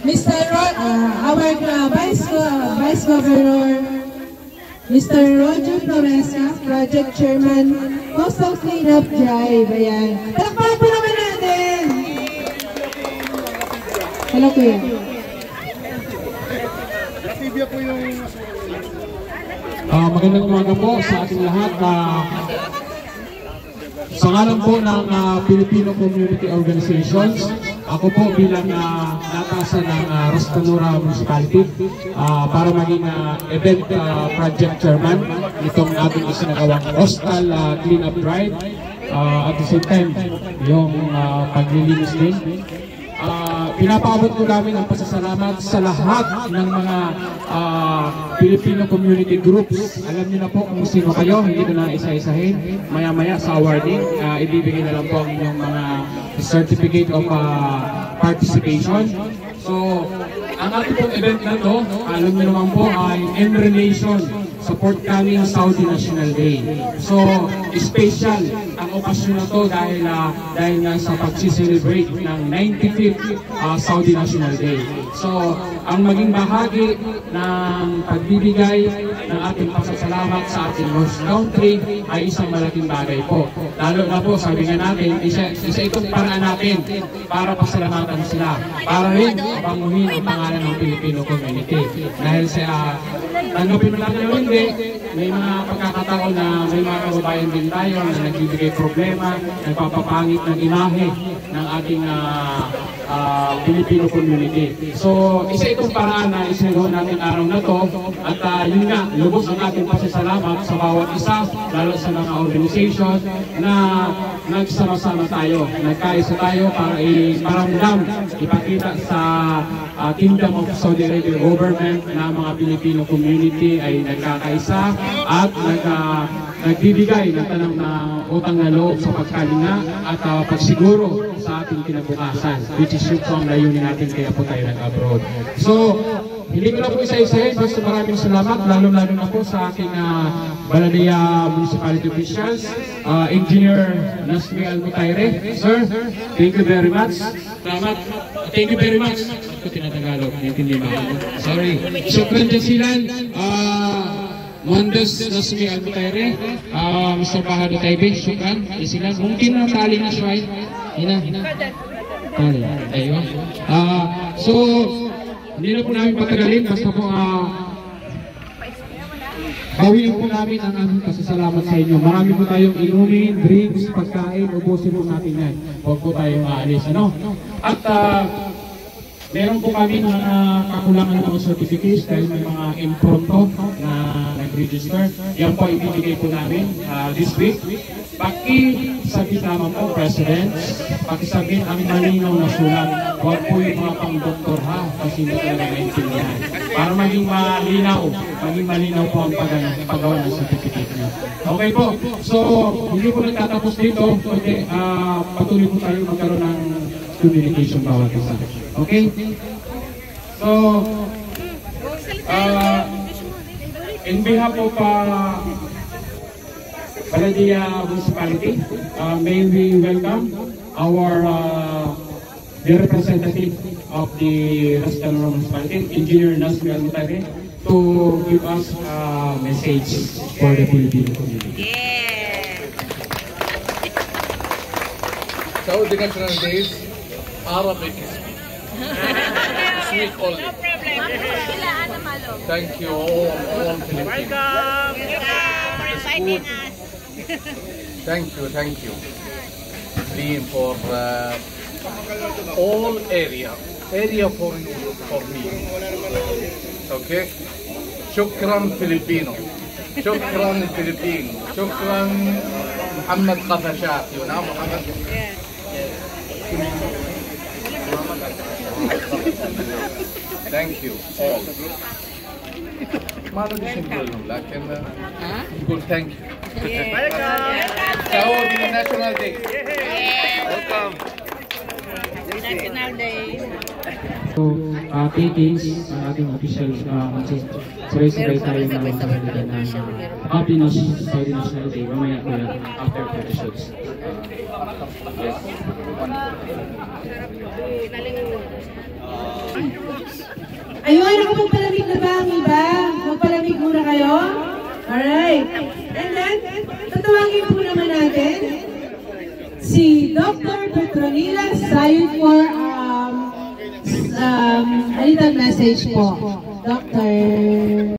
Vice Governor, Mr. Roger Floresa, Project Chairman, Coastal Cleanup Drive. Ayan. Palakpakan po naman natin! Hello, Kuya. Magandang umaga po sa ating lahat. Sa ngalan po ng Filipino Community Organizations, ako po bilang natasan ng Rascanura Municipality para maging event project chairman itong ating isinagawang Coastal Cleanup Drive. At the same time, yung paglilinis din. Pinapaabot ko namin ang pasasalamat sa lahat ng mga Filipino community groups. Alam niyo na po kung sino kayo, hindi ko na isa-isahin. Maya-maya sa awarding, ibibigay na lang po ang inyong mga certificate of participation. So, ang ating pong event na to, alam niyo naman po, ay in relation sa forthcoming Saudi National Day. So, special ang okasyon na to dahil nga sa pag-celebrate ng 95th Saudi National Day. So, ang maging bahagi ng pagbibigay ng ating pasasalamat sa ating host country ay isang malaking bagay po. Lalo na po, sabi nga natin, isa itong paraan natin para pasalamatan sila. Para rin mabanguhin ang pangalan ng Filipino community. Dahil sa tanggapin mo natin o hindi, may mga pagkakataon na may mga kababayan din tayo na nagbibigay problema, nagpapapangit ng imahe ng ating Filipino community. So, isa itong paraan na isinagawa natin araw na to at yun nga, lubos ang ating pasasalamat sa bawat isa, lalo sa mga organization na nagsama-sama tayo, nagkaisa tayo para iparamdam, ipakita sa Kingdom of Saudi Arabia government na mga Filipino community ay nagkakaisa at nagbibigay ng tanang na utang na loob sa pagkalinga at pagsiguro sa ating kinabukasan, which is yung ang layunin natin kaya po tayo nag-abroad. So, hindi ko na po isa-isahin, basta maraming salamat, lalo-lalo na po sa aking Baladaya Municipality officials, Engineer Nasmi Almutaire. Sir, thank you very much. Salamat. Thank you very much. Ito tinatagalog, hindi ba? Sorry. Syukran jasilan. Mondes Nasmi Almutaire, Mr. Bahado Taibe, syukran jasilan. Mungkin na tali na siya. Hina. Tali. Ayun. So, hindi na po namin patagalin, basta po gawin po namin ang aming pasasalamat sa inyo. Marami po tayong inumin, drinks, pagkain, ubusin po natin yan. Huwag po tayong maalis, ano? At meron po kami mga kakulangan ng mga certificates dahil may mga impronto na nag-register. Yan po ibibigay po namin this week. Pakisabi naman po, President, pakisabihin ang malinaw na sulat. Huwag po yung mga pang-doktor ha, kasi hindi talaga naintindihan. Para maging malinaw po ang paggawa ng certificate niyo. Okay po, so hindi po nagtatapos dito, kundi patuloy po tayo magkaroon ng communication bawat isa. Okay? So, in behalf of Baladaya Municipality, may we welcome our the representative of the Rascanura Municipality, Engineer Nasmi Almutaire, to give us a message for the Filipino community. Yeah. Saudi National Days, Arabic speak only. Thank you all Filipinos. Welcome. Thank you. Being for all area for me. Okay. Shukran Filipino. Shukran Muhammad Qafashat. You know Muhammad. Thank you all. ما نقدر نقول لكن نقول thank you. Saudi National Day. Welcome. National Day. So, meetings ang ating officials kasi sabay-sabay tayo na magsasalita ng Happy Saudi National Day. Mamaya ko yan after photoshots. Yes. Ayun, ako magpalamig na ba ang iba? Magpalamig muna kayo? Alright. And then, tatawagin po naman natin si Dr. Petronila Sayod for a little message po. Doctor.